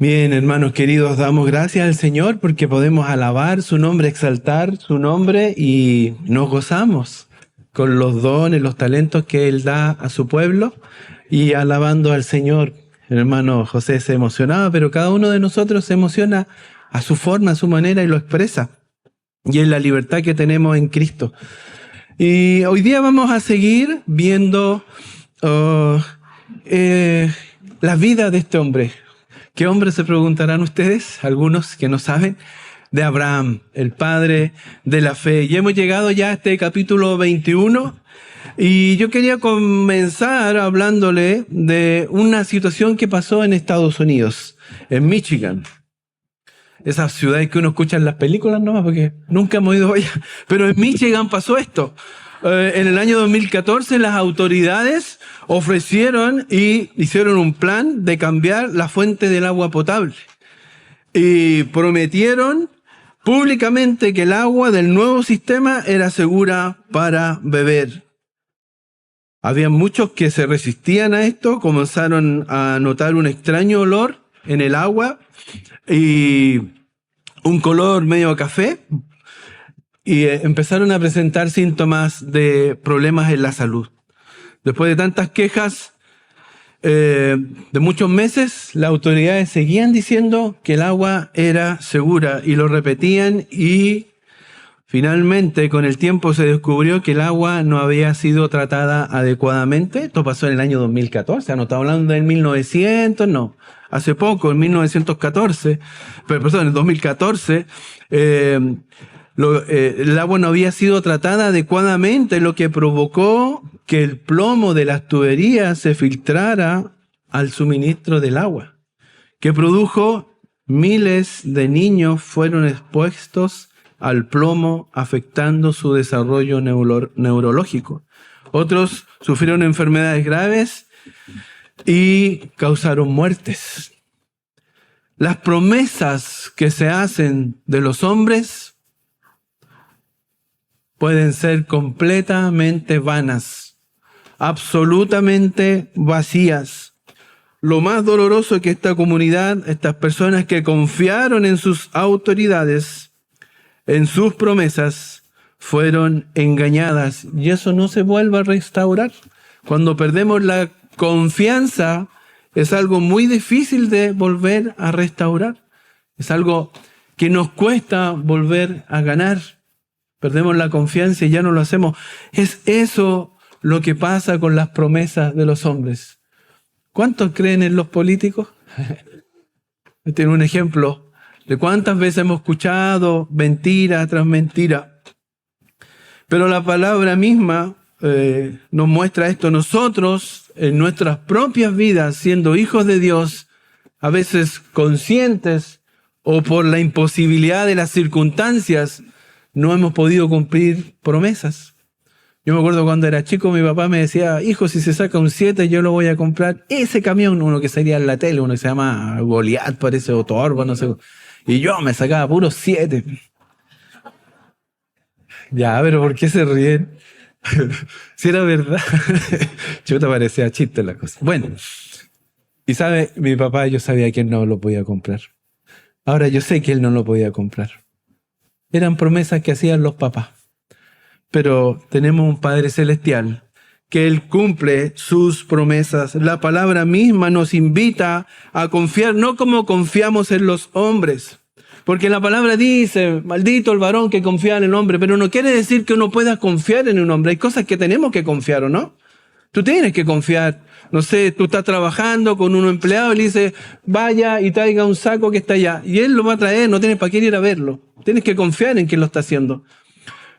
Bien, hermanos queridos, damos gracias al Señor porque podemos alabar su nombre, exaltar su nombre y nos gozamos con los dones, los talentos que Él da a su pueblo y alabando al Señor. El hermano José se emocionaba, pero cada uno de nosotros se emociona a su forma, a su manera y lo expresa. Y es la libertad que tenemos en Cristo. Y hoy día vamos a seguir viendo la vida de este hombre. ¿Qué hombre se preguntarán ustedes? Algunos que no saben. De Abraham, el padre de la fe. Y hemos llegado ya a este capítulo 21. Y yo quería comenzar hablándole de una situación que pasó en Estados Unidos, en Michigan. Esas ciudades que uno escucha en las películas nomás, porque nunca hemos ido allá. Pero en Michigan pasó esto. En el año 2014 las autoridades ofrecieron y hicieron un plan de cambiar la fuente del agua potable. Y prometieron públicamente que el agua del nuevo sistema era segura para beber. Había muchos que se resistían a esto, comenzaron a notar un extraño olor en el agua y un color medio café. Y empezaron a presentar síntomas de problemas en la salud. Después de tantas quejas de muchos meses, las autoridades seguían diciendo que el agua era segura y lo repetían y finalmente con el tiempo se descubrió que el agua no había sido tratada adecuadamente. Esto pasó en el año 2014, no estamos hablando del 1900, no. Hace poco, en 1914, perdón, en el 2014, el agua no había sido tratada adecuadamente, lo que provocó que el plomo de las tuberías se filtrara al suministro del agua, que produjo miles de niños fueron expuestos al plomo, afectando su desarrollo neurológico. Otros sufrieron enfermedades graves y causaron muertes. Las promesas que se hacen de los hombres pueden ser completamente vanas, absolutamente vacías. Lo más doloroso es que esta comunidad, estas personas que confiaron en sus autoridades, en sus promesas, fueron engañadas. Y eso no se vuelve a restaurar. Cuando perdemos la confianza, es algo muy difícil de volver a restaurar. Es algo que nos cuesta volver a ganar. Perdemos la confianza y ya no lo hacemos. Es eso lo que pasa con las promesas de los hombres. ¿Cuántos creen en los políticos? Tengo un ejemplo de cuántas veces hemos escuchado mentira tras mentira. Pero la palabra misma nos muestra esto. Nosotros, en nuestras propias vidas, siendo hijos de Dios, a veces conscientes o por la imposibilidad de las circunstancias, no hemos podido cumplir promesas. Yo me acuerdo cuando era chico, mi papá me decía, hijo, si se saca un 7, yo lo voy a comprar ese camión, uno que salía en la tele, uno que se llama Goliat, parece, o Torbo, no sé. Y yo me sacaba puros 7. Ya, pero ¿por qué se ríen? Si era verdad. Yo te parecía chiste la cosa. Bueno, y sabe, mi papá, yo sabía que él no lo podía comprar. Ahora yo sé que él no lo podía comprar. Eran promesas que hacían los papás. Pero tenemos un Padre Celestial que Él cumple sus promesas. La palabra misma nos invita a confiar, no como confiamos en los hombres. Porque la palabra dice, maldito el varón que confía en el hombre, pero no quiere decir que uno pueda confiar en un hombre. Hay cosas que tenemos que confiar, ¿o no? Tú tienes que confiar. No sé, tú estás trabajando con un empleado y le dices, vaya y traiga un saco que está allá. Y él lo va a traer, no tienes para qué ir a verlo. Tienes que confiar en quien lo está haciendo.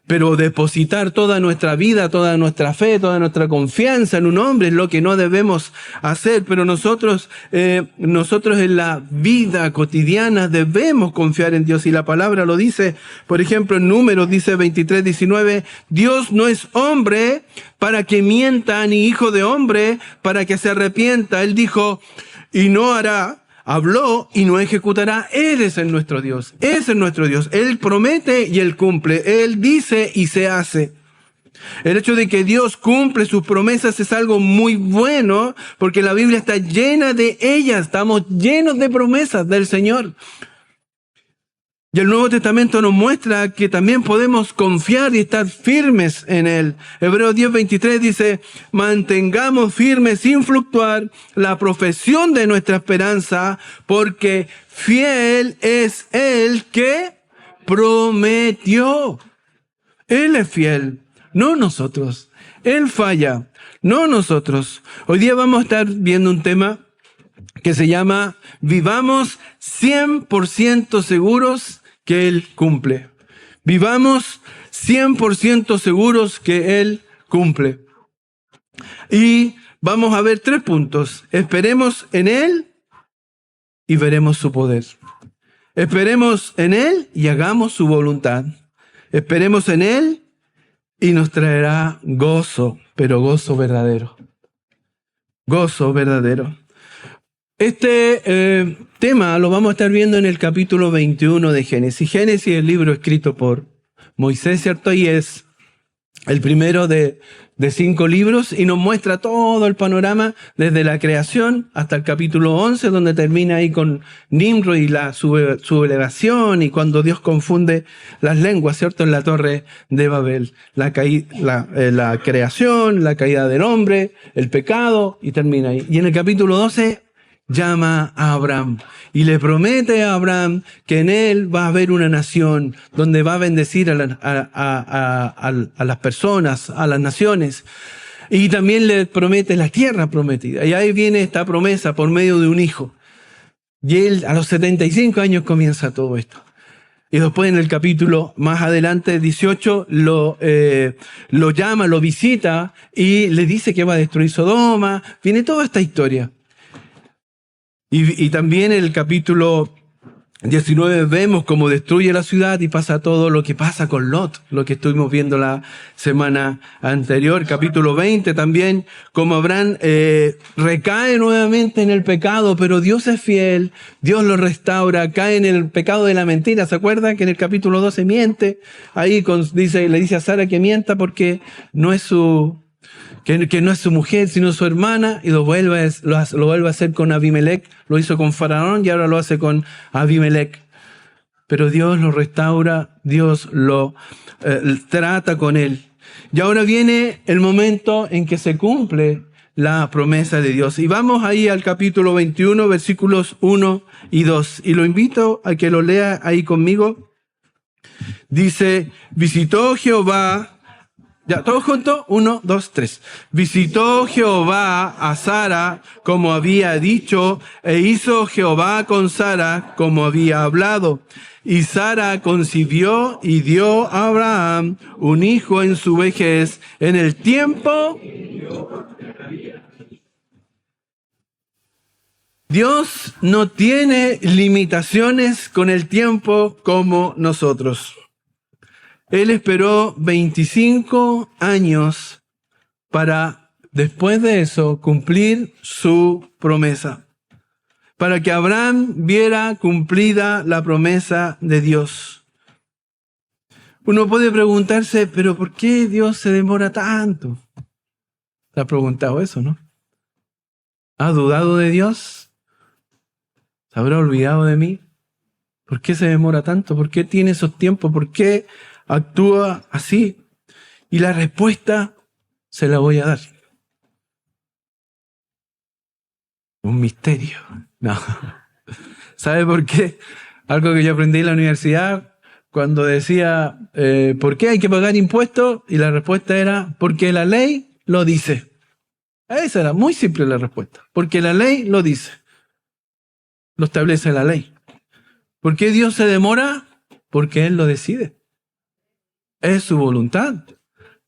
Pero depositar toda nuestra vida, toda nuestra fe, toda nuestra confianza en un hombre es lo que no debemos hacer. Pero nosotros en la vida cotidiana debemos confiar en Dios. Y la palabra lo dice, por ejemplo, en Números dice 23:19, Dios no es hombre para que mienta, ni hijo de hombre para que se arrepienta. Él dijo, y no hará. Habló y no ejecutará. Él es nuestro Dios. Ese es nuestro Dios. Él promete y Él cumple. Él dice y se hace. El hecho de que Dios cumple sus promesas es algo muy bueno porque la Biblia está llena de ellas. Estamos llenos de promesas del Señor. Y el Nuevo Testamento nos muestra que también podemos confiar y estar firmes en Él. Hebreos 10:23 dice, mantengamos firmes sin fluctuar la profesión de nuestra esperanza, porque fiel es el que prometió. Él es fiel, no nosotros. Él falla, no nosotros. Hoy día vamos a estar viendo un tema que se llama Vivamos 100% seguros que Él cumple. Vivamos 100% seguros que Él cumple. Y vamos a ver 3 puntos. Esperemos en Él y veremos su poder. Esperemos en Él y hagamos su voluntad. Esperemos en Él y nos traerá gozo, pero gozo verdadero. Gozo verdadero. Este tema lo vamos a estar viendo en el capítulo 21 de Génesis. Génesis es el libro escrito por Moisés, ¿cierto? Y es el primero de 5 libros y nos muestra todo el panorama desde la creación hasta el capítulo 11, donde termina ahí con Nimrod y su elevación y cuando Dios confunde las lenguas, ¿cierto? En la torre de Babel. La creación, la caída del hombre, el pecado y termina ahí. Y en el capítulo 12 llama a Abraham y le promete a Abraham que en él va a haber una nación donde va a bendecir a las personas, a las naciones. Y también le promete la tierra prometida. Y ahí viene esta promesa por medio de un hijo. Y él a los 75 años comienza todo esto. Y después en el capítulo más adelante, 18, lo llama, lo visita y le dice que va a destruir Sodoma. Viene toda esta historia. Y también en el capítulo 19 vemos cómo destruye la ciudad y pasa todo lo que pasa con Lot, lo que estuvimos viendo la semana anterior. Capítulo 20 también, cómo Abraham recae nuevamente en el pecado, pero Dios es fiel, Dios lo restaura, cae en el pecado de la mentira. ¿Se acuerdan que en el capítulo 12 miente? Ahí le dice a Sara que mienta porque no es que no es su mujer, sino su hermana, y lo vuelve a hacer con Abimelech. Lo hizo con Faraón y ahora lo hace con Abimelech. Pero Dios lo restaura, Dios lo trata con él. Y ahora viene el momento en que se cumple la promesa de Dios. Y vamos ahí al capítulo 21, versículos 1 y 2. Y lo invito a que lo lea ahí conmigo. Dice, visitó Jehová... Ya, todos juntos, 1, 2, 3. Visitó Jehová a Sara como había dicho, e hizo Jehová con Sara como había hablado. Y Sara concibió y dio a Abraham un hijo en su vejez, en el tiempo. Dios no tiene limitaciones con el tiempo como nosotros. Él esperó 25 años para, después de eso, cumplir su promesa. Para que Abraham viera cumplida la promesa de Dios. Uno puede preguntarse, ¿pero por qué Dios se demora tanto? ¿Te has preguntado eso, no? ¿Has dudado de Dios? ¿Se habrá olvidado de mí? ¿Por qué se demora tanto? ¿Por qué tiene esos tiempos? ¿Por qué actúa así? Y la respuesta se la voy a dar. Un misterio. No. ¿Sabe por qué? Algo que yo aprendí en la universidad cuando decía, ¿por qué hay que pagar impuestos? Y la respuesta era, porque la ley lo dice. Esa era muy simple la respuesta. Porque la ley lo dice. Lo establece la ley. ¿Por qué Dios se demora? Porque Él lo decide. Es su voluntad.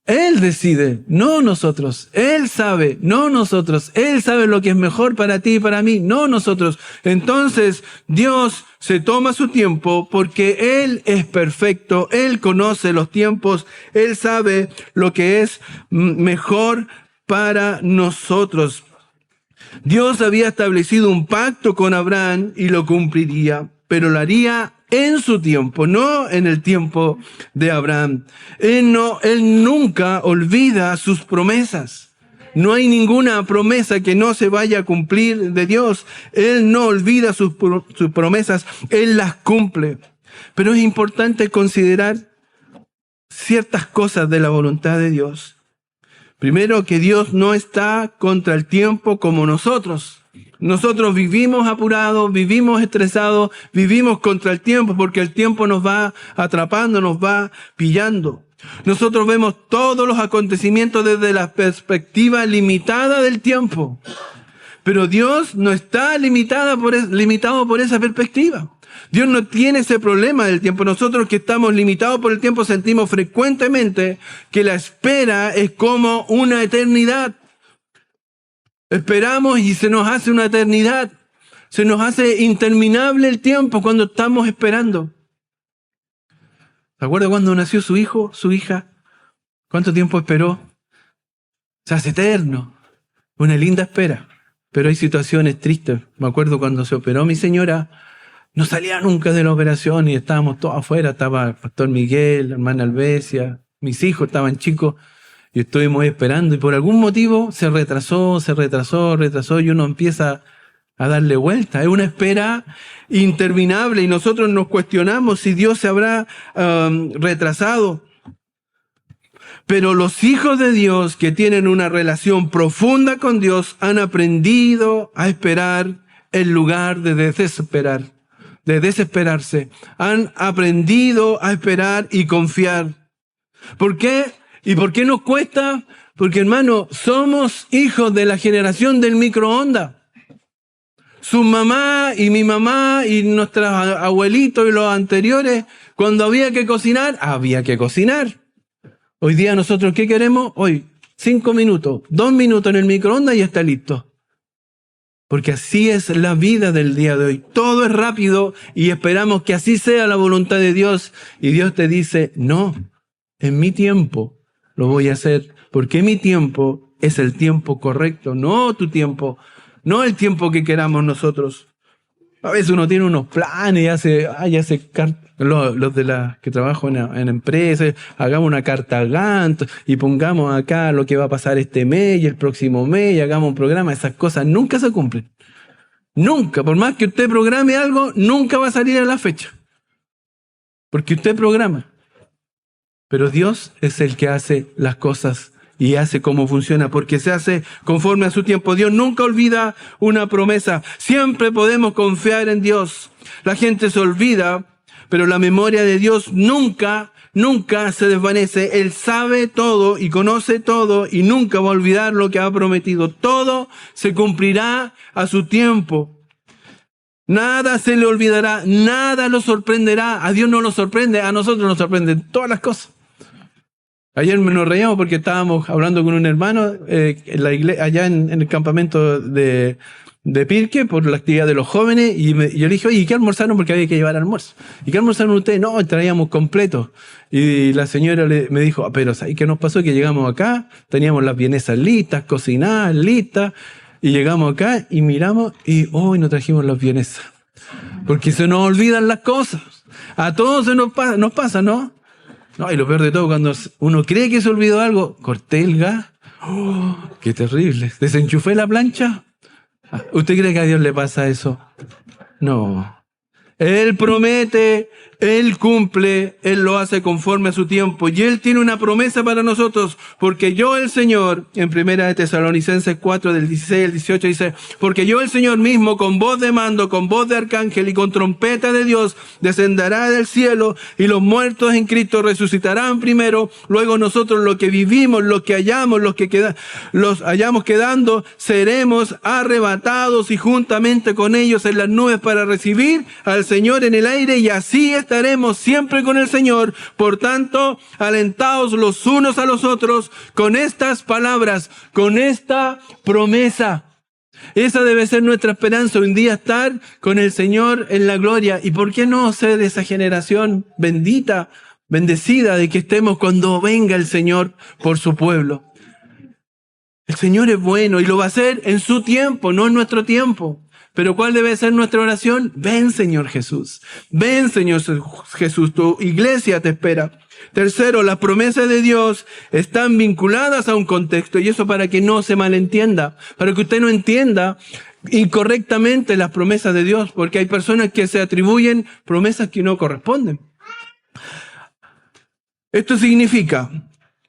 Él decide, no nosotros. Él sabe, no nosotros. Él sabe lo que es mejor para ti y para mí, no nosotros. Entonces, Dios se toma su tiempo porque Él es perfecto. Él conoce los tiempos. Él sabe lo que es mejor para nosotros. Dios había establecido un pacto con Abraham y lo cumpliría, pero lo haría en su tiempo, no en el tiempo de Abraham. Él nunca olvida sus promesas. No hay ninguna promesa que no se vaya a cumplir de Dios. Él no olvida sus promesas, Él las cumple. Pero es importante considerar ciertas cosas de la voluntad de Dios. Primero, que Dios no está contra el tiempo como nosotros. Nosotros vivimos apurados, vivimos estresados, vivimos contra el tiempo porque el tiempo nos va atrapando, nos va pillando. Nosotros vemos todos los acontecimientos desde la perspectiva limitada del tiempo. Pero Dios no está limitado por esa perspectiva. Dios no tiene ese problema del tiempo. Nosotros que estamos limitados por el tiempo sentimos frecuentemente que la espera es como una eternidad. Esperamos y se nos hace una eternidad. Se nos hace interminable el tiempo cuando estamos esperando. ¿Se acuerda cuando nació su hijo, su hija? ¿Cuánto tiempo esperó? Se hace eterno. Una linda espera. Pero hay situaciones tristes. Me acuerdo cuando se operó mi señora, no salía nunca de la operación y estábamos todos afuera. Estaba el pastor Miguel, la hermana Albesia, mis hijos estaban chicos y estuvimos esperando. Y por algún motivo se retrasó y uno empieza a darle vuelta. Es una espera interminable y nosotros nos cuestionamos si Dios se habrá retrasado. Pero los hijos de Dios que tienen una relación profunda con Dios han aprendido a esperar en lugar de desesperarse. Han aprendido a esperar y confiar. ¿Por qué? ¿Y por qué nos cuesta? Porque, hermano, somos hijos de la generación del microondas. Su mamá y mi mamá y nuestros abuelitos y los anteriores, cuando había que cocinar, había que cocinar. Hoy día nosotros, ¿qué queremos? Hoy, 5 minutos, 2 minutos en el microondas y ya está listo. Porque así es la vida del día de hoy. Todo es rápido y esperamos que así sea la voluntad de Dios. Y Dios te dice, no, en mi tiempo lo voy a hacer. Porque mi tiempo es el tiempo correcto, no tu tiempo, no el tiempo que queramos nosotros. A veces uno tiene unos planes y hace los de la que trabajo en empresas, hagamos una carta Gantt y pongamos acá lo que va a pasar este mes y el próximo mes y hagamos un programa. Esas cosas nunca se cumplen. Nunca, por más que usted programe algo, nunca va a salir a la fecha. Porque usted programa. Pero Dios es el que hace las cosas y hace cómo funciona, porque se hace conforme a su tiempo. Dios nunca olvida una promesa. Siempre podemos confiar en Dios. La gente se olvida, pero la memoria de Dios nunca se desvanece. Él sabe todo y conoce todo y nunca va a olvidar lo que ha prometido. Todo se cumplirá a su tiempo. Nada se le olvidará, nada lo sorprenderá. A Dios no lo sorprende, a nosotros nos sorprenden todas las cosas. Ayer nos reíamos porque estábamos hablando con un hermano en la iglesia, allá en el campamento de Pirque por la actividad de los jóvenes y yo le dije, oye, ¿y qué almorzaron? Porque había que llevar almuerzo. ¿Y qué almorzaron ustedes? No, traíamos completo. Y la señora me dijo, pero ¿sabes qué nos pasó? Que llegamos acá, teníamos las vienesas listas, cocinadas, listas, y llegamos acá y miramos y hoy no trajimos las vienesas. Porque se nos olvidan las cosas. A todos nos pasa, ¿no? No, y lo peor de todo, cuando uno cree que se olvidó algo, corté el gas. ¡Oh, qué terrible! ¿Desenchufé la plancha? ¿Usted cree que a Dios le pasa eso? No. Él promete, Él cumple, Él lo hace conforme a su tiempo. Y Él tiene una promesa para nosotros. Porque yo, el Señor, en 1 de Tesalonicenses 4, del 16 al 18, dice, porque yo, el Señor mismo, con voz de mando, con voz de arcángel y con trompeta de Dios, descenderá del cielo y los muertos en Cristo resucitarán primero. Luego nosotros, los que vivimos, los que hallamos, los hayamos quedando, seremos arrebatados y juntamente con ellos en las nubes para recibir al Señor en el aire y así estaremos siempre con el Señor. Por tanto, alentaos los unos a los otros con estas palabras, con esta promesa. Esa debe ser nuestra esperanza, un día estar con el Señor en la gloria. ¿Y por qué no ser de esa generación bendita, bendecida, de que estemos cuando venga el Señor por su pueblo? El Señor es bueno y lo va a hacer en su tiempo, no en nuestro tiempo. Pero ¿cuál debe ser nuestra oración? Ven, Señor Jesús. Ven, Señor Jesús. Tu iglesia te espera. Tercero, las promesas de Dios están vinculadas a un contexto, y eso para que no se malentienda, para que usted no entienda incorrectamente las promesas de Dios, porque hay personas que se atribuyen promesas que no corresponden. Esto significa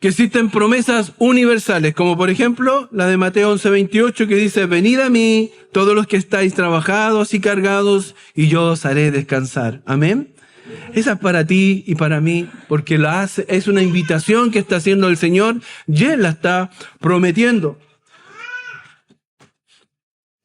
que existen promesas universales, como por ejemplo la de Mateo 11:28, que dice: venid a mí todos los que estáis trabajados y cargados, y yo os haré descansar. Amén. Esa es para ti y para mí, porque es una invitación que está haciendo el Señor y Él la está prometiendo.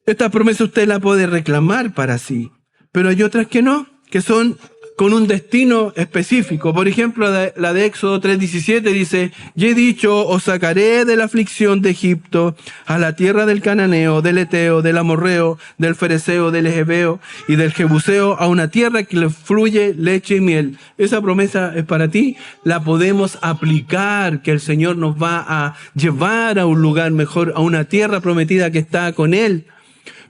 Esta promesa usted la puede reclamar para sí, pero hay otras que no, que son con un destino específico. Por ejemplo, la de Éxodo 3:17 dice: y he dicho, os sacaré de la aflicción de Egipto a la tierra del Cananeo, del Eteo, del Amorreo, del Fereceo, del Jebeo y del Jebuseo, a una tierra que le fluye leche y miel. Esa promesa es para ti, la podemos aplicar, que el Señor nos va a llevar a un lugar mejor, a una tierra prometida que está con Él.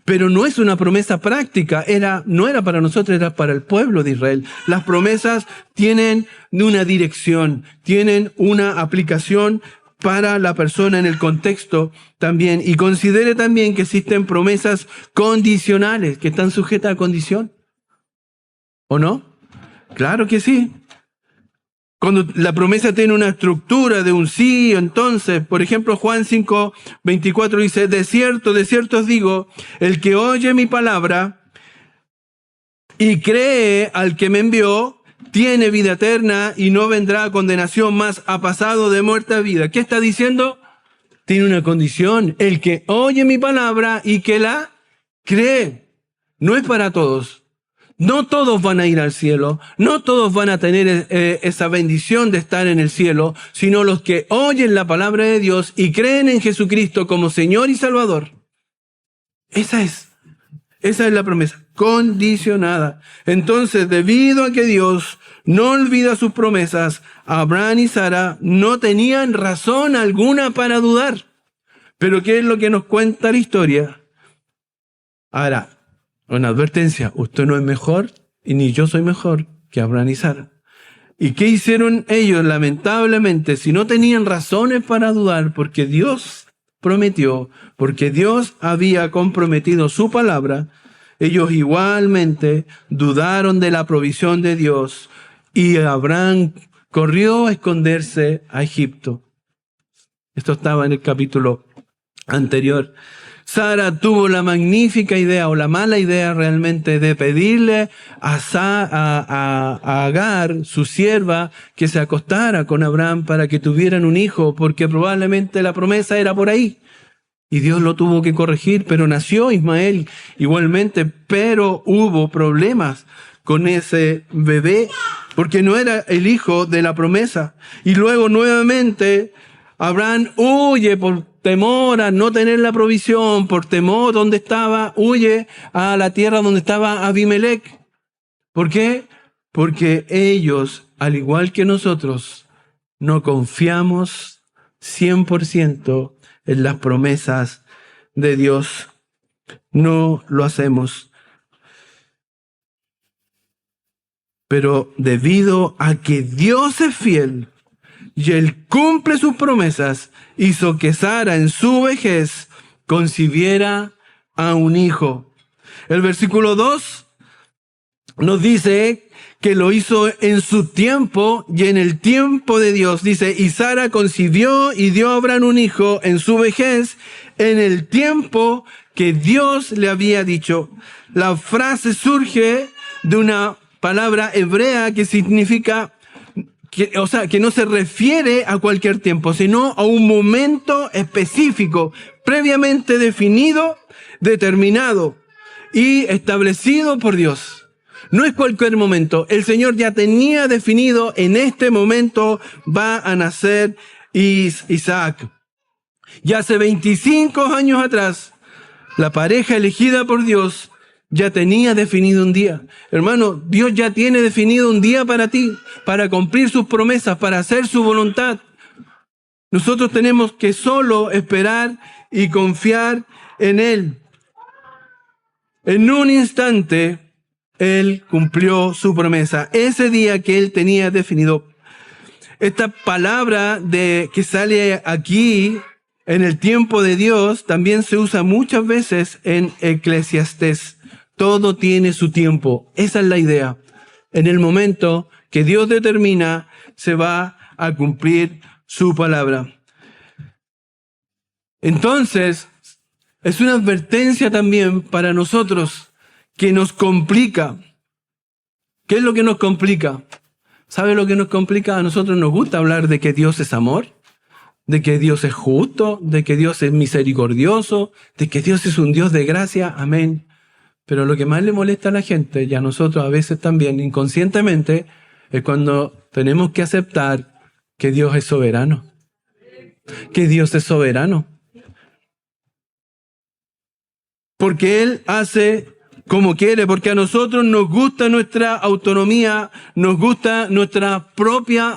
Pero no es una promesa práctica, no era para nosotros, era para el pueblo de Israel. Las promesas tienen una dirección, tienen una aplicación para la persona en el contexto también. Y considere también que existen promesas condicionales, que están sujetas a condición. ¿O no? Claro que sí. Cuando la promesa tiene una estructura de un sí, entonces, por ejemplo, Juan 5:24 dice: de cierto os digo, el que oye mi palabra y cree al que me envió, tiene vida eterna y no vendrá a condenación, mas ha pasado de muerte a vida. ¿Qué está diciendo? Tiene una condición: el que oye mi palabra y que la cree. No es para todos. No todos van a ir al cielo, no todos van a tener esa bendición de estar en el cielo, sino los que oyen la palabra de Dios y creen en Jesucristo como Señor y Salvador. Esa es la promesa, condicionada. Entonces, debido a que Dios no olvida sus promesas, Abraham y Sara no tenían razón alguna para dudar. Pero ¿qué es lo que nos cuenta la historia? Ahora, una advertencia: usted no es mejor y ni yo soy mejor que Abraham y Sara. ¿Y qué hicieron ellos? Lamentablemente, si no tenían razones para dudar, porque Dios prometió, porque Dios había comprometido su palabra, ellos igualmente dudaron de la provisión de Dios, y Abraham corrió a esconderse a Egipto. Esto estaba en el capítulo anterior. Sara tuvo la magnífica idea, o la mala idea realmente, de pedirle a Agar, su sierva, que se acostara con Abraham para que tuvieran un hijo, porque probablemente la promesa era por ahí. Y Dios lo tuvo que corregir, pero nació Ismael igualmente, pero hubo problemas con ese bebé, porque no era el hijo de la promesa. Y luego nuevamente Abraham huye por temor a no tener la provisión, por temor donde estaba, huye a la tierra donde estaba Abimelech. ¿Por qué? Porque ellos, al igual que nosotros, no confiamos 100% en las promesas de Dios. No lo hacemos. Pero debido a que Dios es fiel y Él cumple sus promesas, hizo que Sara en su vejez concibiera a un hijo. El versículo 2 nos dice que lo hizo en su tiempo y en el tiempo de Dios. Dice: y Sara concibió y dio a Abraham un hijo en su vejez, en el tiempo que Dios le había dicho. La frase surge de una palabra hebrea que significa, que no se refiere a cualquier tiempo, sino a un momento específico, previamente definido, determinado y establecido por Dios. No es cualquier momento. El Señor ya tenía definido: en este momento va a nacer Isaac. Y hace 25 años atrás, la pareja elegida por Dios ya tenía definido un día. Hermano, Dios ya tiene definido un día para ti, para cumplir sus promesas, para hacer su voluntad. Nosotros tenemos que solo esperar y confiar en Él. En un instante, Él cumplió su promesa. Ese día que Él tenía definido. Esta palabra que sale aquí en el tiempo de Dios también se usa muchas veces en Eclesiastés. Todo tiene su tiempo. Esa es la idea. En el momento que Dios determina, se va a cumplir su palabra. Entonces, es una advertencia también para nosotros que nos complica. ¿Qué es lo que nos complica? ¿Sabe lo que nos complica? A nosotros nos gusta hablar de que Dios es amor, de que Dios es justo, de que Dios es misericordioso, de que Dios es un Dios de gracia. Amén. Pero lo que más le molesta a la gente, y a nosotros a veces también inconscientemente, es cuando tenemos que aceptar que Dios es soberano. Que Dios es soberano. Porque Él hace como quiere, porque a nosotros nos gusta nuestra autonomía, nos gusta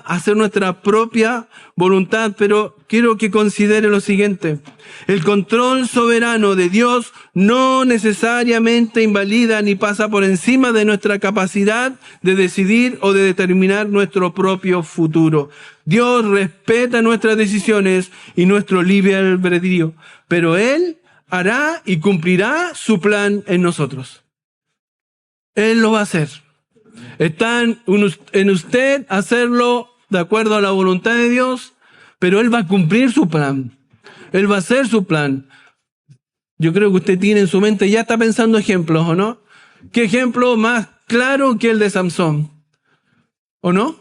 hacer nuestra propia voluntad, pero quiero que considere lo siguiente. El control soberano de Dios no necesariamente invalida ni pasa por encima de nuestra capacidad de decidir o de determinar nuestro propio futuro. Dios respeta nuestras decisiones y nuestro libre albedrío, pero Él hará y cumplirá su plan en nosotros. Él lo va a hacer. Está en usted hacerlo de acuerdo a la voluntad de Dios, pero Él va a cumplir su plan. Él va a hacer su plan. Yo creo que usted tiene en su mente, ya está pensando ejemplos, ¿o no? ¿Qué ejemplo más claro que el de Samson? ¿O no?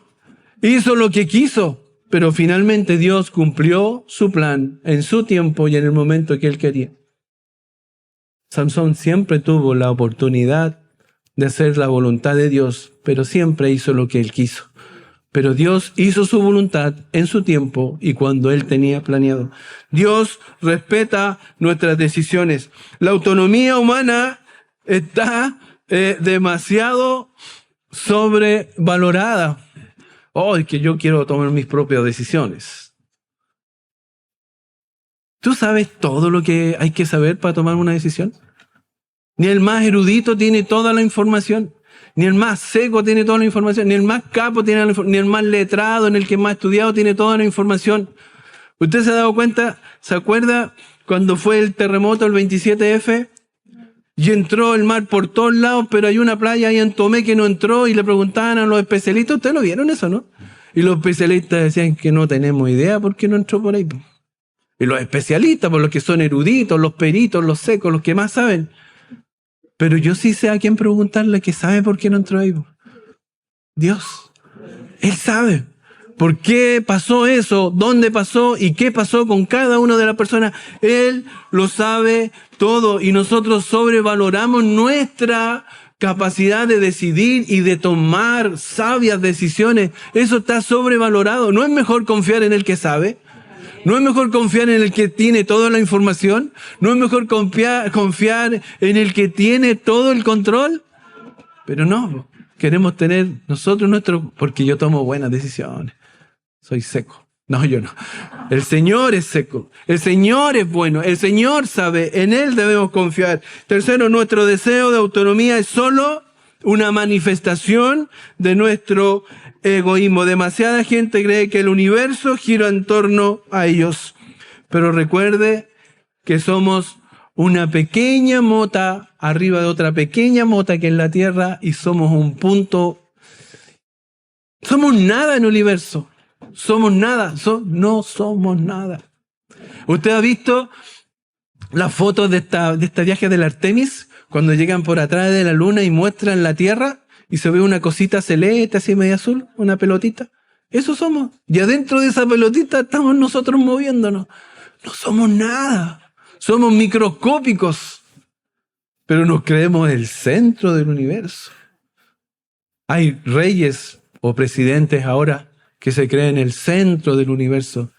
Hizo lo que quiso, pero finalmente Dios cumplió su plan en su tiempo y en el momento que Él quería. Samson siempre tuvo la oportunidad de hacer la voluntad de Dios, pero siempre hizo lo que Él quiso. Pero Dios hizo su voluntad en su tiempo y cuando Él tenía planeado. Dios respeta nuestras decisiones. La autonomía humana está demasiado sobrevalorada. Oh, es que yo quiero tomar mis propias decisiones. ¿Tú sabes todo lo que hay que saber para tomar una decisión? Ni el más erudito tiene toda la información. Ni el más seco tiene toda la información. Ni el más capo tiene la información. Ni el más letrado, ni el que más estudiado tiene toda la información. ¿Usted se ha dado cuenta? ¿Se acuerda cuando fue el terremoto, el 27F? Y entró el mar por todos lados, pero hay una playa ahí en Tomé que no entró y le preguntaban a los especialistas. ¿Ustedes lo vieron eso, no? Y los especialistas decían que no tenemos idea por qué no entró por ahí. Y los especialistas, por los que son eruditos, los peritos, los secos, los que más saben. Pero yo sí sé a quién preguntarle que sabe por qué no entró ahí. Dios. Él sabe. ¿Por qué pasó eso? ¿Dónde pasó? ¿Y qué pasó con cada una de las personas? Él lo sabe todo y nosotros sobrevaloramos nuestra capacidad de decidir y de tomar sabias decisiones. Eso está sobrevalorado. ¿No es mejor confiar en el que sabe? ¿No es mejor confiar en el que tiene toda la información? ¿No es mejor confiar en el que tiene todo el control? Pero no, queremos tener nosotros porque yo tomo buenas decisiones. Soy seco. No, yo no. El Señor es seco. El Señor es bueno. El Señor sabe. En Él debemos confiar. Tercero, nuestro deseo de autonomía es solo una manifestación de nuestro egoísmo. Demasiada gente cree que el universo gira en torno a ellos. Pero recuerde que somos una pequeña mota arriba de otra pequeña mota que es la Tierra y somos un punto. Somos nada en el universo. Somos nada. No somos nada. ¿Usted ha visto las fotos de este viaje del Artemis? Cuando llegan por atrás de la luna y muestran la Tierra y se ve una cosita celeste así media azul, una pelotita. Eso somos. Y adentro de esa pelotita estamos nosotros moviéndonos. No somos nada. Somos microscópicos. Pero nos creemos el centro del universo. Hay reyes o presidentes ahora que se creen el centro del universo.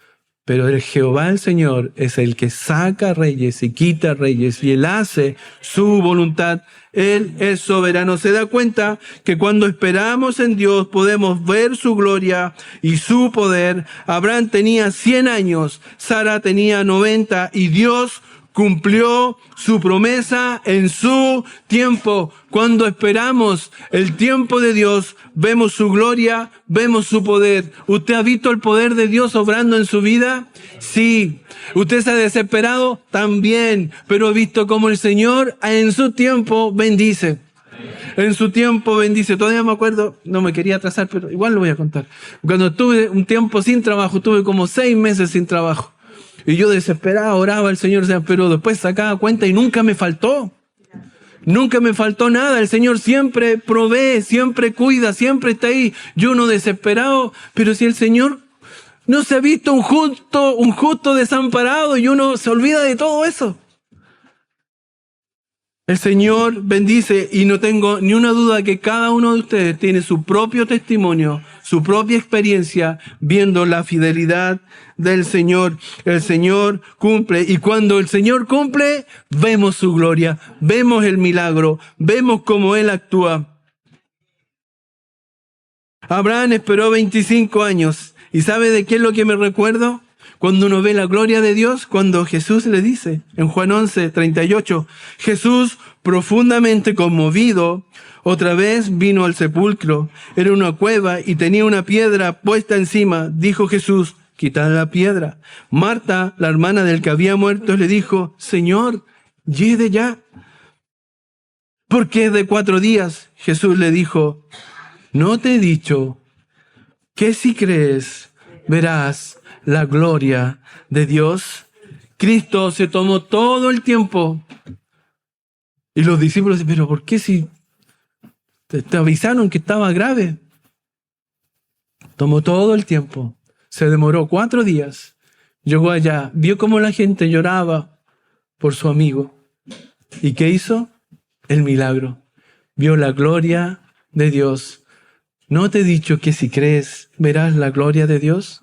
Pero el Jehová, el Señor, es el que saca reyes y quita reyes y Él hace su voluntad. Él es soberano. Se da cuenta que cuando esperamos en Dios podemos ver su gloria y su poder. Abraham tenía 100 años, Sara tenía 90 y Dios cumplió su promesa en su tiempo. Cuando esperamos el tiempo de Dios, vemos su gloria, vemos su poder. ¿Usted ha visto el poder de Dios obrando en su vida? Sí. ¿Usted se ha desesperado? También. Pero he visto cómo el Señor en su tiempo bendice. En su tiempo bendice. Todavía me acuerdo, no me quería atrasar, pero igual lo voy a contar. Cuando estuve un tiempo sin trabajo, tuve como 6 meses sin trabajo. Y yo desesperado oraba al Señor, pero después sacaba cuenta y nunca me faltó. Nunca me faltó nada. El Señor siempre provee, siempre cuida, siempre está ahí. Yo no desesperado, pero si el Señor no se ha visto un justo desamparado y uno se olvida de todo eso. El Señor bendice y no tengo ni una duda que cada uno de ustedes tiene su propio testimonio, su propia experiencia viendo la fidelidad del Señor. El Señor cumple y cuando el Señor cumple, vemos su gloria, vemos el milagro, vemos cómo Él actúa. Abraham esperó 25 años y ¿sabe de qué es lo que me recuerdo? Cuando uno ve la gloria de Dios, cuando Jesús le dice, en Juan 11:38, Jesús, profundamente conmovido, otra vez vino al sepulcro. Era una cueva y tenía una piedra puesta encima. Dijo Jesús, quitad la piedra. Marta, la hermana del que había muerto, le dijo, Señor, yede ya. Porque es de 4 días. Jesús le dijo, ¿no te he dicho que si crees, verás la gloria de Dios? Cristo se tomó todo el tiempo. Y los discípulos dicen, pero ¿por qué si te avisaron que estaba grave? Tomó todo el tiempo. Se demoró 4 días. Llegó allá, vio cómo la gente lloraba por su amigo. ¿Y qué hizo? El milagro. Vio la gloria de Dios. ¿No te he dicho que si crees, verás la gloria de Dios?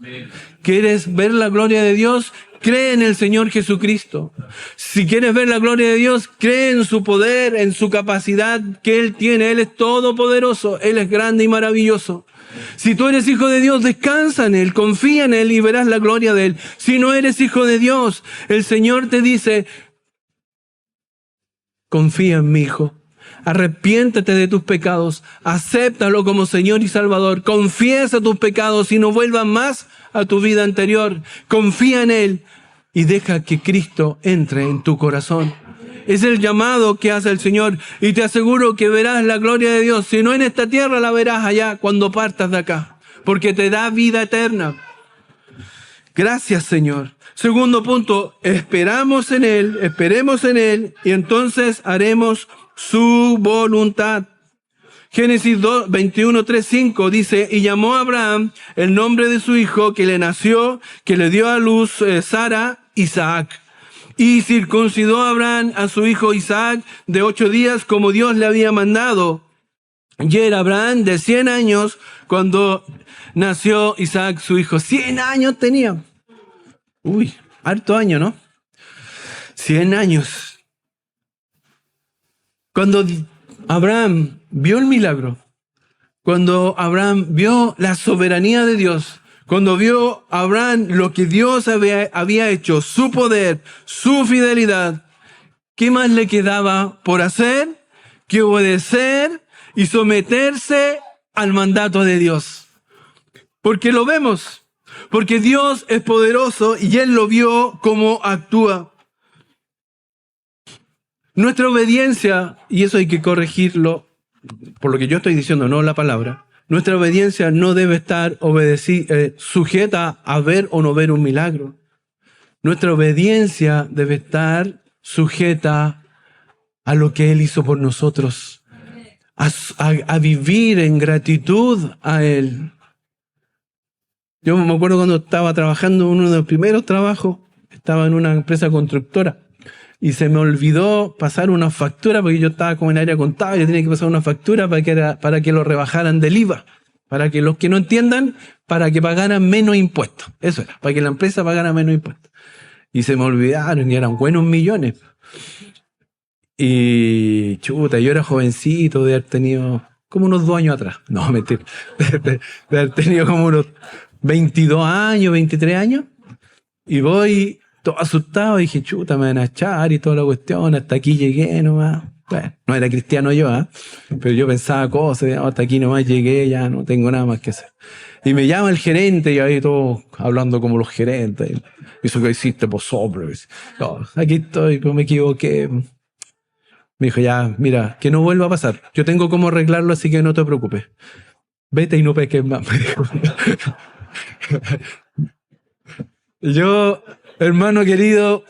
¿Quieres ver la gloria de Dios? Cree en el Señor Jesucristo. Si quieres ver la gloria de Dios, cree en su poder, en su capacidad que Él tiene. Él es todopoderoso, Él es grande y maravilloso. Si tú eres hijo de Dios, descansa en Él, confía en Él y verás la gloria de Él. Si no eres hijo de Dios, el Señor te dice, confía en mi Hijo. Arrepiéntete de tus pecados, acéptalo como Señor y Salvador, confiesa tus pecados y no vuelvas más a tu vida anterior. Confía en Él y deja que Cristo entre en tu corazón. Es el llamado que hace el Señor y te aseguro que verás la gloria de Dios. Si no en esta tierra, la verás allá cuando partas de acá, porque te da vida eterna. Gracias, Señor. Segundo punto, esperemos en Él y entonces haremos su voluntad. Génesis 21:3-5 dice, y llamó a Abraham el nombre de su hijo que le nació, que le dio a luz Sara, Isaac. Y circuncidó a Abraham a su hijo Isaac de 8 días como Dios le había mandado. Y era Abraham de 100 años cuando nació Isaac su hijo. 100 años tenía. Uy, harto año, ¿no? 100 años. Cuando Abraham vio el milagro, cuando Abraham vio la soberanía de Dios, cuando vio Abraham lo que Dios había hecho, su poder, su fidelidad, ¿qué más le quedaba por hacer que obedecer y someterse al mandato de Dios? Porque lo vemos, porque Dios es poderoso y Él lo vio cómo actúa. Nuestra obediencia, y eso hay que corregirlo, por lo que yo estoy diciendo, no la palabra, nuestra obediencia no debe estar sujeta a ver o no ver un milagro. Nuestra obediencia debe estar sujeta a lo que Él hizo por nosotros, a vivir en gratitud a Él. Yo me acuerdo cuando estaba trabajando en uno de los primeros trabajos, estaba en una empresa constructora. Y se me olvidó pasar una factura, porque yo estaba como en área contable, yo tenía que pasar una factura para que lo rebajaran del IVA. Para que los que no entiendan, para que pagaran menos impuestos. Eso era, para que la empresa pagara menos impuestos. Y se me olvidaron y eran buenos millones. Y chuta, yo era jovencito, de haber tenido como unos 2 años atrás. No, mentira. De haber tenido como unos 22 años, 23 años. Y voy todo asustado, dije, chuta, me van a echar y toda la cuestión, hasta aquí llegué nomás. Bueno, no era cristiano yo, pero yo pensaba cosas, hasta aquí nomás llegué, ya no tengo nada más que hacer. Y me llama el gerente y ahí todos hablando como los gerentes. Eso que hiciste, pues sobre. No, aquí estoy, pues me equivoqué. Me dijo, ya, mira, que no vuelva a pasar. Yo tengo cómo arreglarlo, así que no te preocupes. Vete y no peques más, me dijo. Yo, hermano querido,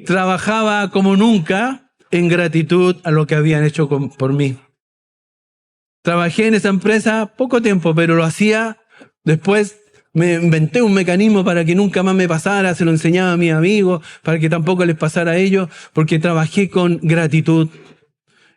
trabajaba como nunca en gratitud a lo que habían hecho por mí. Trabajé en esa empresa poco tiempo, pero lo hacía. Después me inventé un mecanismo para que nunca más me pasara, se lo enseñaba a mis amigos, para que tampoco les pasara a ellos, porque trabajé con gratitud.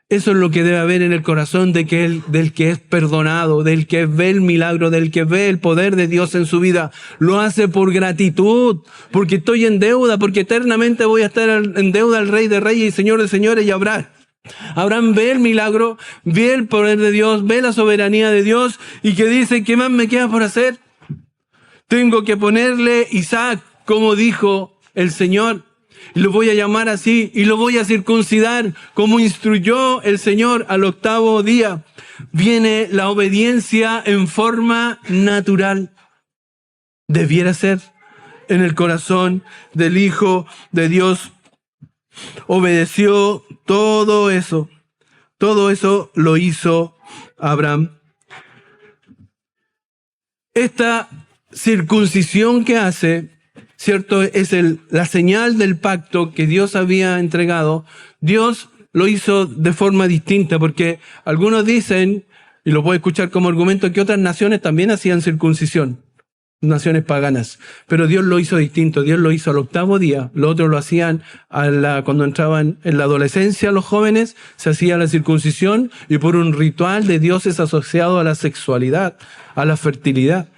Eso es lo que debe haber en el corazón del que es perdonado, del que ve el milagro, del que ve el poder de Dios en su vida. Lo hace por gratitud, porque estoy en deuda, porque eternamente voy a estar en deuda al Rey de Reyes y Señor de Señores, y Abraham ve el milagro, ve el poder de Dios, ve la soberanía de Dios, y que dice, ¿qué más me queda por hacer? Tengo que ponerle Isaac, como dijo el Señor. Y lo voy a llamar así y lo voy a circuncidar como instruyó el Señor al 8º día. Viene la obediencia en forma natural. Debiera ser en el corazón del Hijo de Dios. Obedeció todo eso. Todo eso lo hizo Abraham. Esta circuncisión que hace, ¿cierto? Es la señal del pacto que Dios había entregado. Dios lo hizo de forma distinta, porque algunos dicen, y lo puedo escuchar como argumento, que otras naciones también hacían circuncisión, naciones paganas. Pero Dios lo hizo distinto. Dios lo hizo al 8º día. Los otros lo hacían cuando entraban en la adolescencia, los jóvenes, se hacía la circuncisión y por un ritual de dioses asociado a la sexualidad, a la fertilidad.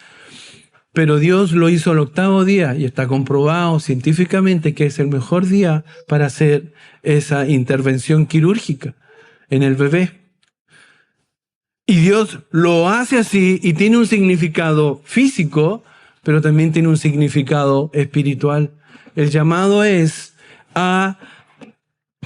Pero Dios lo hizo al 8º día y está comprobado científicamente que es el mejor día para hacer esa intervención quirúrgica en el bebé. Y Dios lo hace así y tiene un significado físico, pero también tiene un significado espiritual. El llamado es a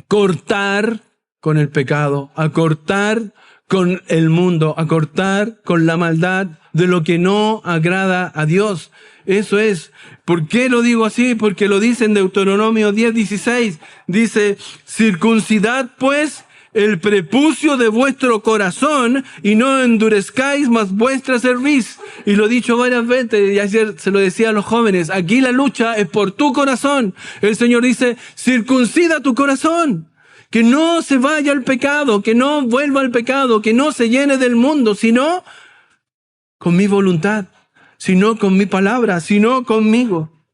cortar con el pecado, a cortar con el mundo, a cortar con la maldad de lo que no agrada a Dios. Eso es. ¿Por qué lo digo así? Porque lo dice en Deuteronomio 10:16. Dice, circuncidad pues el prepucio de vuestro corazón y no endurezcáis más vuestra cerviz. Y lo he dicho varias veces y ayer se lo decía a los jóvenes. Aquí la lucha es por tu corazón. El Señor dice, circuncida tu corazón. Que no se vaya al pecado, que no vuelva al pecado, que no se llene del mundo, sino con mi voluntad, sino con mi palabra, sino conmigo.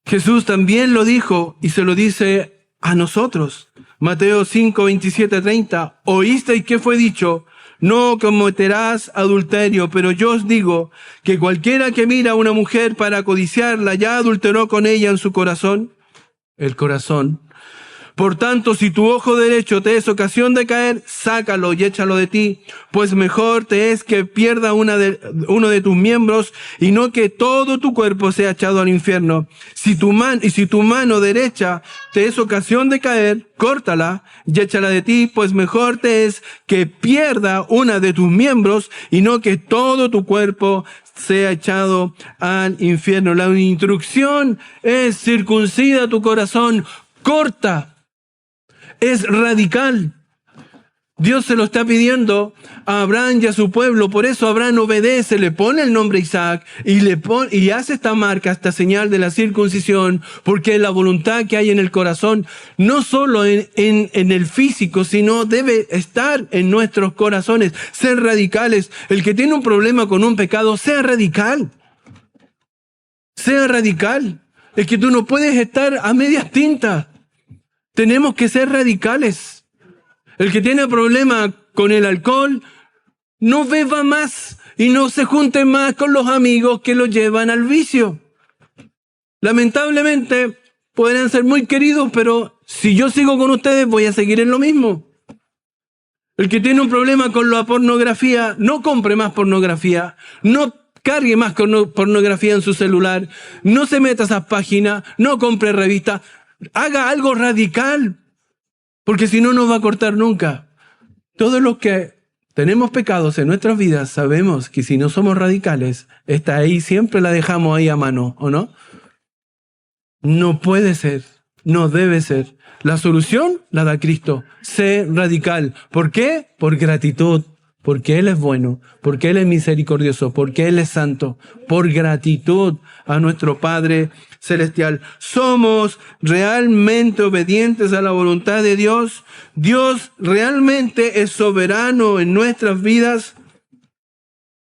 Jesús también lo dijo y se lo dice a nosotros. Mateo 5:27-30. Oísteis que fue dicho, no cometerás adulterio, pero yo os digo que cualquiera que mira a una mujer para codiciarla ya adulteró con ella en su corazón. El corazón. Por tanto, si tu ojo derecho te es ocasión de caer, sácalo y échalo de ti, pues mejor te es que pierda uno de tus miembros y no que todo tu cuerpo sea echado al infierno. Si tu mano derecha te es ocasión de caer, córtala y échala de ti, pues mejor te es que pierda una de tus miembros y no que todo tu cuerpo sea echado al infierno. La instrucción es circuncida tu corazón, corta. Es radical. Dios se lo está pidiendo a Abraham y a su pueblo. Por eso Abraham obedece, le pone el nombre Isaac y hace esta marca, esta señal de la circuncisión, porque es la voluntad que hay en el corazón, no solo en el físico, sino debe estar en nuestros corazones. Ser radicales. El que tiene un problema con un pecado, sea radical. Sea radical. Es que tú no puedes estar a medias tintas. Tenemos que ser radicales. El que tiene problema con el alcohol, no beba más y no se junte más con los amigos que lo llevan al vicio. Lamentablemente, podrán ser muy queridos, pero si yo sigo con ustedes, voy a seguir en lo mismo. El que tiene un problema con la pornografía, no compre más pornografía, no descargue más pornografía en su celular, no se meta a esas páginas, no compre revistas, haga algo radical, porque si no, no va a cortar nunca. Todos los que tenemos pecados en nuestras vidas sabemos que si no somos radicales, está ahí, siempre la dejamos ahí a mano, ¿o no? No puede ser, no debe ser. La solución la da Cristo. Sé radical. ¿Por qué? Por gratitud. Porque Él es bueno, porque Él es misericordioso, porque Él es santo. Por gratitud a nuestro Padre Celestial. ¿Somos realmente obedientes a la voluntad de Dios? ¿Dios realmente es soberano en nuestras vidas?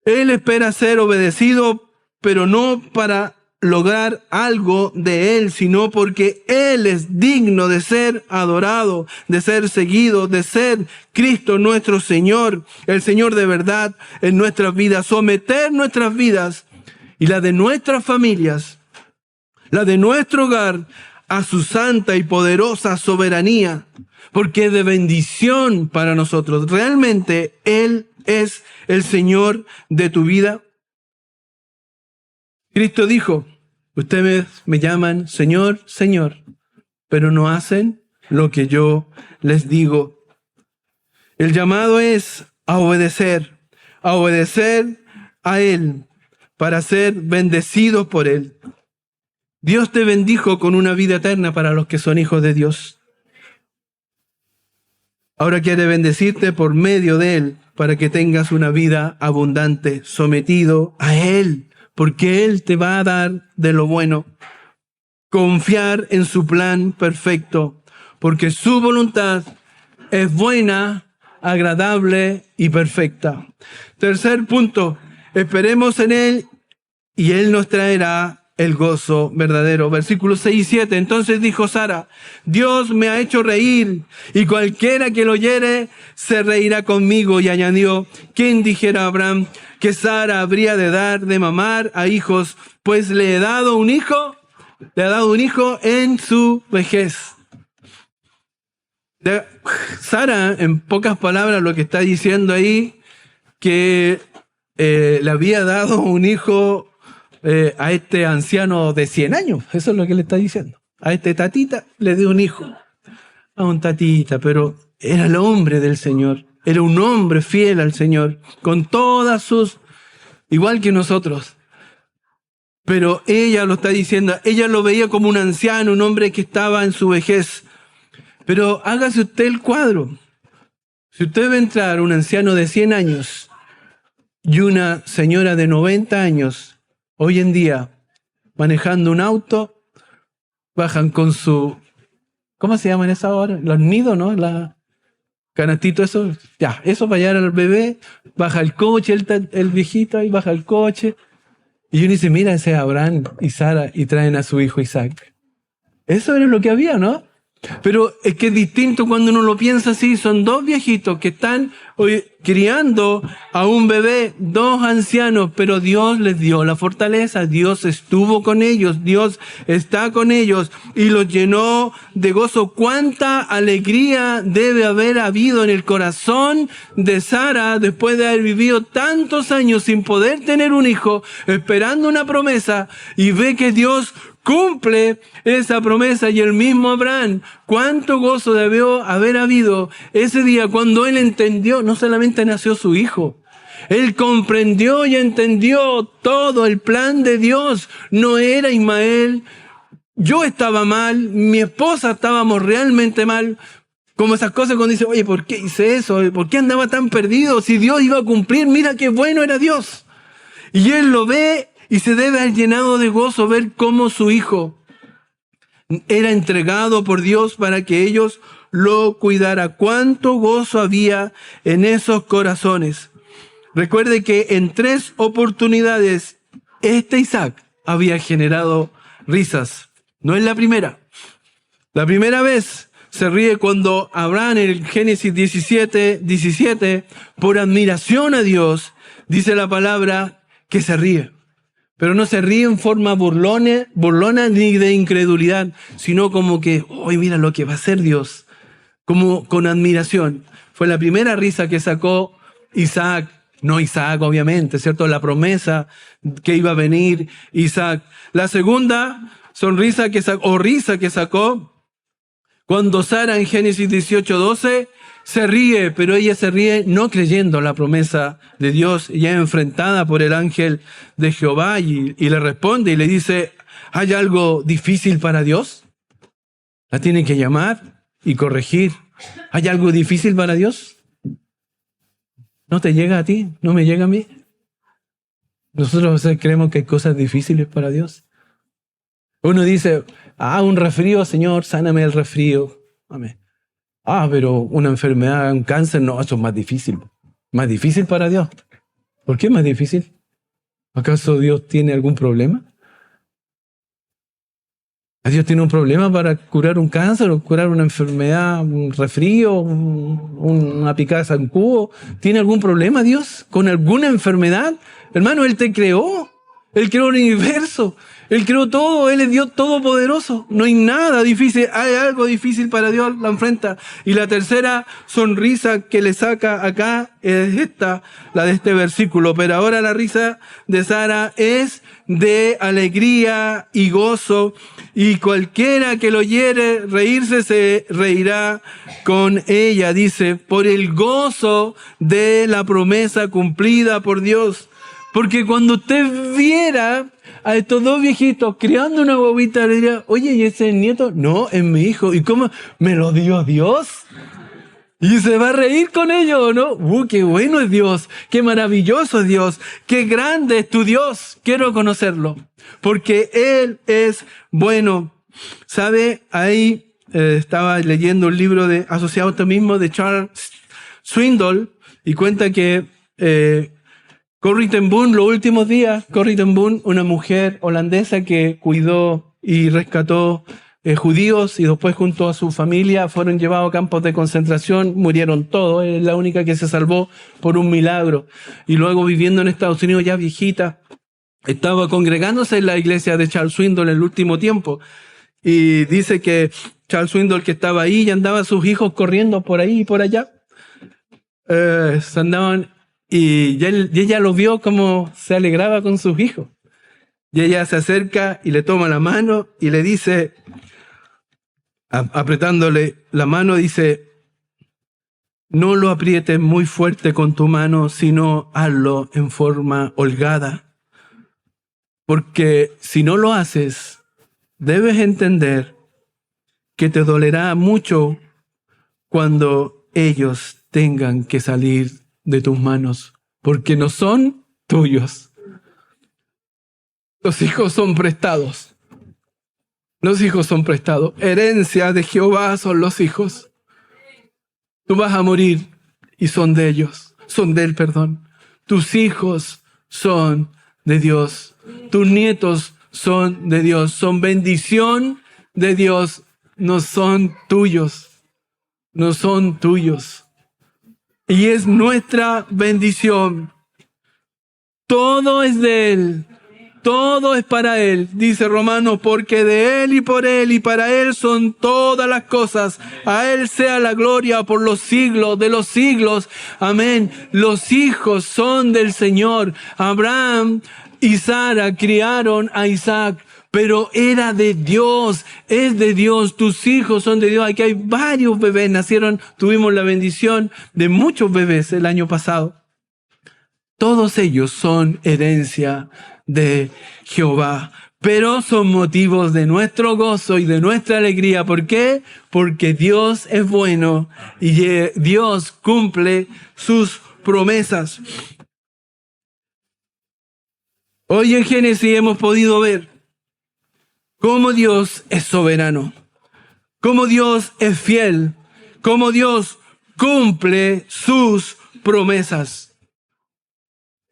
Él espera ser obedecido, pero no para lograr algo de Él, sino porque Él es digno de ser adorado, de ser seguido, de ser Cristo nuestro Señor, el Señor de verdad en nuestras vidas. Someter nuestras vidas y la de nuestras familias, la de nuestro hogar, a su santa y poderosa soberanía, porque es de bendición para nosotros. ¿Realmente Él es el Señor de tu vida? Cristo dijo, ustedes me llaman Señor, Señor, pero no hacen lo que yo les digo. El llamado es a obedecer a Él para ser bendecidos por Él. Dios te bendijo con una vida eterna para los que son hijos de Dios. Ahora quiere bendecirte por medio de Él para que tengas una vida abundante, sometido a Él. Porque Él te va a dar de lo bueno. Confiar en su plan perfecto. Porque su voluntad es buena, agradable y perfecta. Tercer punto. Esperemos en Él y Él nos traerá el gozo verdadero. Versículos 6 y 7. Entonces dijo Sara, Dios me ha hecho reír y cualquiera que lo oyere se reirá conmigo. Y añadió, ¿quién dijera a Abraham que Sara habría de dar de mamar a hijos? Pues le ha dado un hijo en su vejez. Sara, en pocas palabras, lo que está diciendo ahí, que le había dado un hijo a este anciano de 100 años. Eso es lo que le está diciendo. A este tatita le dio un hijo. A un tatita, pero era el hombre del Señor. Era un hombre fiel al Señor, con todas sus, igual que nosotros. Pero ella lo está diciendo, ella lo veía como un anciano, un hombre que estaba en su vejez. Pero hágase usted el cuadro. Si usted ve entrar un anciano de 100 años y una señora de 90 años, hoy en día, manejando un auto, bajan con su, ¿cómo se llaman esas ahora? Los nidos, ¿no? Canastito, eso, ya, eso para llevar al bebé, baja el coche, el viejito ahí baja el coche, y uno dice, mira, ese es Abraham y Sara, y traen a su hijo Isaac. Eso era lo que había, ¿no? Pero es que es distinto cuando uno lo piensa así, son dos viejitos que están hoy criando a un bebé, dos ancianos, pero Dios les dio la fortaleza, Dios estuvo con ellos, Dios está con ellos y los llenó de gozo. ¿Cuánta alegría debe haber habido en el corazón de Sara después de haber vivido tantos años sin poder tener un hijo, esperando una promesa, y ve que Dios cumple esa promesa? Y el mismo Abraham, cuánto gozo debió haber habido ese día cuando él entendió, no solamente nació su hijo, él comprendió y entendió todo el plan de Dios. No era Ismael, yo estaba mal, mi esposa estábamos realmente mal. Como esas cosas cuando dice, oye, ¿por qué hice eso? ¿Por qué andaba tan perdido? Si Dios iba a cumplir, mira qué bueno era Dios. Y él lo ve y se debe haber llenado de gozo ver cómo su hijo era entregado por Dios para que ellos lo cuidara. Cuánto gozo había en esos corazones. Recuerde que en 3 oportunidades este Isaac había generado risas. No es la primera. La primera vez se ríe cuando Abraham en el Génesis 17, por admiración a Dios, dice la palabra que se ríe. Pero no se ríe en forma burlona ni de incredulidad, sino como que, ¡ay, mira lo que va a hacer Dios! Como con admiración. Fue la primera risa que sacó Isaac No Isaac, obviamente, ¿cierto? La promesa que iba a venir Isaac. La segunda sonrisa que sacó, o risa que sacó, cuando Sara en Génesis 18:12 se ríe, pero ella se ríe no creyendo la promesa de Dios, ya enfrentada por el ángel de Jehová y le responde y le dice, ¿hay algo difícil para Dios? La tiene que llamar y corregir. ¿Hay algo difícil para Dios? ¿No te llega a ti? ¿No me llega a mí? Nosotros a veces creemos que hay cosas difíciles para Dios. Uno dice, un resfrío, Señor, sáname el resfrío. Amén. Pero una enfermedad, un cáncer, no, eso es más difícil. ¿Más difícil para Dios? ¿Por qué es más difícil? ¿Acaso Dios tiene algún problema? ¿Dios tiene un problema para curar un cáncer o curar una enfermedad, un resfrío, una picada de zancudo? ¿Tiene algún problema Dios con alguna enfermedad? Hermano, Él te creó. Él creó el universo. Él creó todo. Él es Dios todopoderoso. No hay nada difícil. Hay algo difícil para Dios, la enfrenta. Y la tercera sonrisa que le saca acá es esta, la de este versículo. Pero ahora la risa de Sara es de alegría y gozo. Y cualquiera que lo oyere reírse se reirá con ella. Dice, por el gozo de la promesa cumplida por Dios. Porque cuando usted viera a estos dos viejitos criando una bobita, le diría, oye, ¿y ese es el nieto? No, es mi hijo. ¿Y cómo? ¿Me lo dio Dios? Y se va a reír con ellos, ¿no? ¡Qué bueno es Dios! ¡Qué maravilloso es Dios! ¡Qué grande es tu Dios! Quiero conocerlo. Porque Él es bueno. ¿Sabe? Ahí estaba leyendo un libro asociado a esto mismo de Charles Swindoll y cuenta que Corrie ten Boom, los últimos días, Corrie ten Boom, una mujer holandesa que cuidó y rescató judíos y después junto a su familia fueron llevados a campos de concentración, murieron todos, es la única que se salvó por un milagro. Y luego viviendo en Estados Unidos ya viejita, estaba congregándose en la iglesia de Charles Swindoll en el último tiempo. Y dice que Charles Swindoll que estaba ahí y andaba sus hijos corriendo por ahí y por allá. Se andaban y ella lo vio como se alegraba con sus hijos. Y ella se acerca y le toma la mano y le dice, apretándole la mano, dice, no lo aprietes muy fuerte con tu mano, sino hazlo en forma holgada. Porque si no lo haces, debes entender que te dolerá mucho cuando ellos tengan que salir de tus manos, porque no son tuyos. Los hijos son prestados. Los hijos son prestados. Herencia de Jehová son los hijos. Tú vas a morir y son de ellos. Son de él, perdón. Tus hijos son de Dios. Tus nietos son de Dios. Son bendición de Dios. No son tuyos. No son tuyos. Y es nuestra bendición. Todo es de Él. Todo es para Él. Dice Romanos, porque de Él y para Él son todas las cosas. A Él sea la gloria por los siglos de los siglos. Amén. Los hijos son del Señor. Abraham y Sara criaron a Isaac. Pero era de Dios, es de Dios, tus hijos son de Dios. Aquí hay varios bebés, tuvimos la bendición de muchos bebés el año pasado. Todos ellos son herencia de Jehová, pero son motivos de nuestro gozo y de nuestra alegría. ¿Por qué? Porque Dios es bueno y Dios cumple sus promesas. Hoy en Génesis hemos podido ver cómo Dios es soberano, cómo Dios es fiel, cómo Dios cumple sus promesas.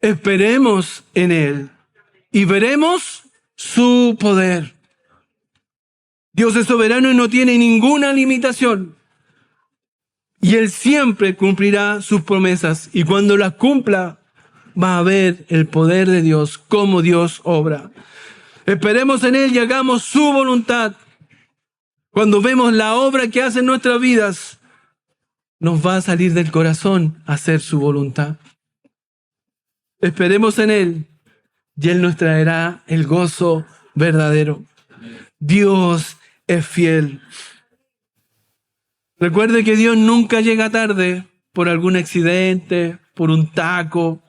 Esperemos en Él y veremos su poder. Dios es soberano y no tiene ninguna limitación. Y Él siempre cumplirá sus promesas. Y cuando las cumpla, va a ver el poder de Dios, cómo Dios obra. Esperemos en Él y hagamos su voluntad. Cuando vemos la obra que hace en nuestras vidas, nos va a salir del corazón hacer su voluntad. Esperemos en Él y Él nos traerá el gozo verdadero. Dios es fiel. Recuerde que Dios nunca llega tarde por algún accidente, por un taco.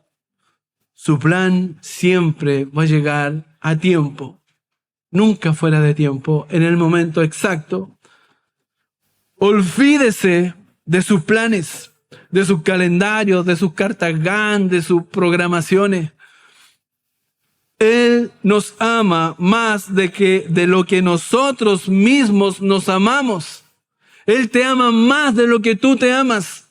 Su plan siempre va a llegar a tiempo, nunca fuera de tiempo, en el momento exacto. Olvídese de sus planes, de sus calendarios, de sus cartas GAN, de sus programaciones. Él nos ama más de lo que nosotros mismos nos amamos. Él te ama más de lo que tú te amas.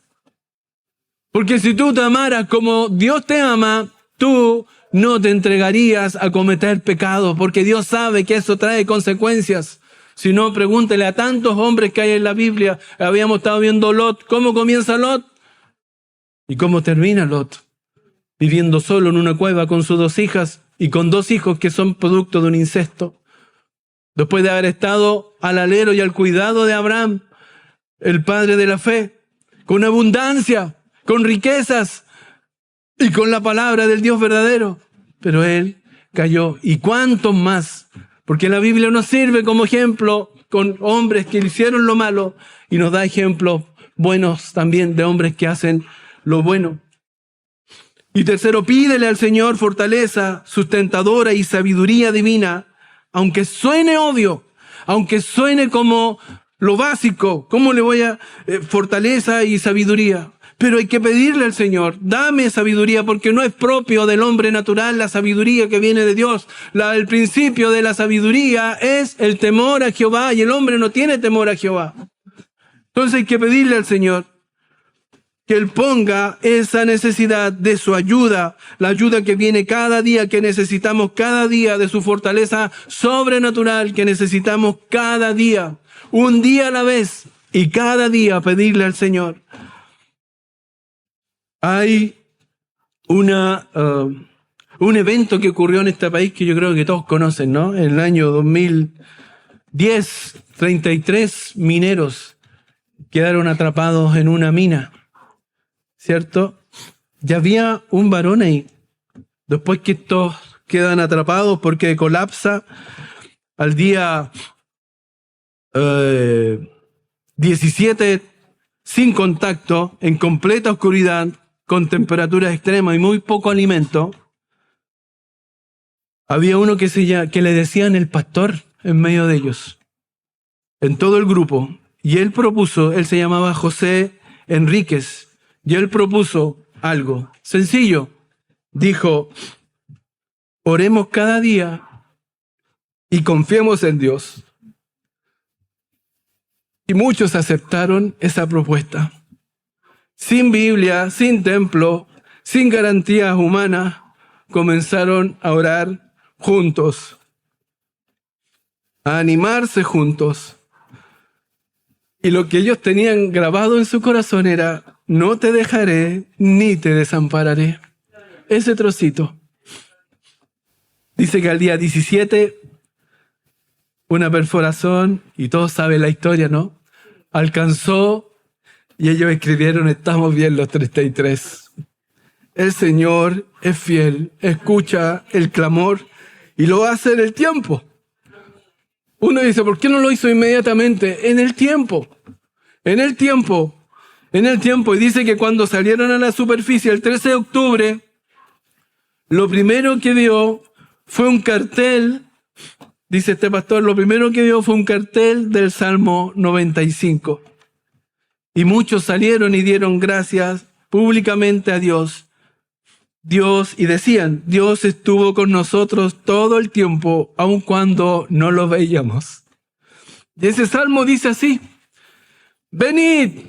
Porque si tú te amaras como Dios te ama, tú no te entregarías a cometer pecado, porque Dios sabe que eso trae consecuencias. Si no, pregúntele a tantos hombres que hay en la Biblia. Habíamos estado viendo Lot. ¿Cómo comienza Lot? ¿Y cómo termina Lot? Viviendo solo en una cueva con sus 2 hijas y con 2 hijos que son producto de un incesto. Después de haber estado al alero y al cuidado de Abraham, el padre de la fe, con abundancia, con riquezas y con la palabra del Dios verdadero. Pero él cayó. ¿Y cuántos más? Porque la Biblia nos sirve como ejemplo con hombres que hicieron lo malo y nos da ejemplos buenos también de hombres que hacen lo bueno. Y tercero, pídele al Señor fortaleza sustentadora y sabiduría divina, aunque suene obvio, aunque suene como lo básico. ¿Cómo le voy a fortaleza y sabiduría? Pero hay que pedirle al Señor, dame sabiduría, porque no es propio del hombre natural la sabiduría que viene de Dios. El principio de la sabiduría es el temor a Jehová, y el hombre no tiene temor a Jehová. Entonces hay que pedirle al Señor que Él ponga esa necesidad de su ayuda, la ayuda que viene cada día, que necesitamos cada día, de su fortaleza sobrenatural que necesitamos cada día, un día a la vez, y cada día pedirle al Señor. Hay un evento que ocurrió en este país que yo creo que todos conocen, ¿no? En el año 2010, 33 mineros quedaron atrapados en una mina, ¿cierto? Ya había un varón ahí. Después que estos quedan atrapados porque colapsa, al día 17, sin contacto, en completa oscuridad, con temperaturas extremas y muy poco alimento, había uno que le decían el pastor en medio de ellos, en todo el grupo. Y él se llamaba José Enríquez, y él propuso algo sencillo. Dijo, oremos cada día y confiemos en Dios. Y muchos aceptaron esa propuesta. Sin Biblia, sin templo, sin garantías humanas, comenzaron a orar juntos, a animarse juntos. Y lo que ellos tenían grabado en su corazón era, no te dejaré ni te desampararé. Ese trocito. Dice que al día 17, una perforación, y todos saben la historia, ¿no? Alcanzó, y ellos escribieron, estamos bien los 33. El Señor es fiel, escucha el clamor y lo hace en el tiempo. Uno dice, ¿por qué no lo hizo inmediatamente? En el tiempo. Y dice que cuando salieron a la superficie el 13 de octubre, lo primero que vio fue un cartel, dice este pastor, lo primero que vio fue un cartel del Salmo 95. Y muchos salieron y dieron gracias públicamente a Dios. Y decían, Dios estuvo con nosotros todo el tiempo, aun cuando no lo veíamos. Y ese salmo dice así, venid,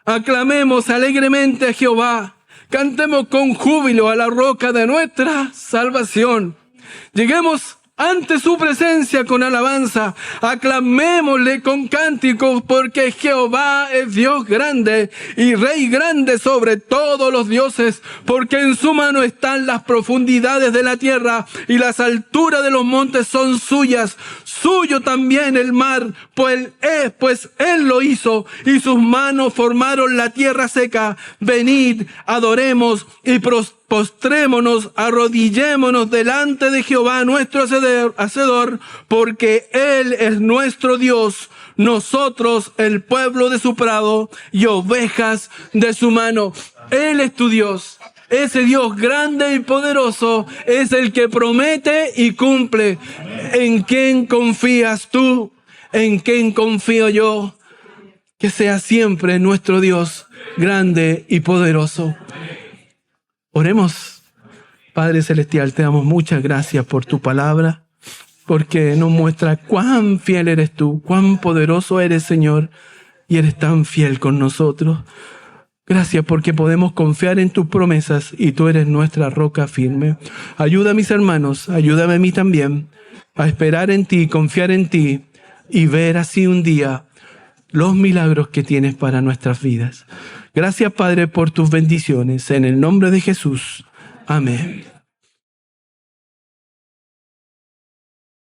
aclamemos alegremente a Jehová, cantemos con júbilo a la roca de nuestra salvación. Lleguemos ante su presencia con alabanza, aclamémosle con cánticos, porque Jehová es Dios grande y Rey grande sobre todos los dioses, porque en su mano están las profundidades de la tierra y las alturas de los montes son suyas. Suyo también el mar, pues él lo hizo y sus manos formaron la tierra seca. Venid, adoremos y postremos postrémonos, arrodillémonos delante de Jehová, nuestro Hacedor, porque Él es nuestro Dios, nosotros el pueblo de su prado y ovejas de su mano. Él es tu Dios. Ese Dios grande y poderoso es el que promete y cumple. ¿En quién confías tú? ¿En quién confío yo? Que sea siempre nuestro Dios grande y poderoso. Oremos. Padre Celestial, te damos muchas gracias por tu palabra, porque nos muestra cuán fiel eres tú, cuán poderoso eres, Señor, y eres tan fiel con nosotros. Gracias porque podemos confiar en tus promesas y tú eres nuestra roca firme. Ayuda a mis hermanos, ayúdame a mí también a esperar en ti, confiar en ti y ver así un día los milagros que tienes para nuestras vidas. Gracias, Padre, por tus bendiciones. En el nombre de Jesús. Amén.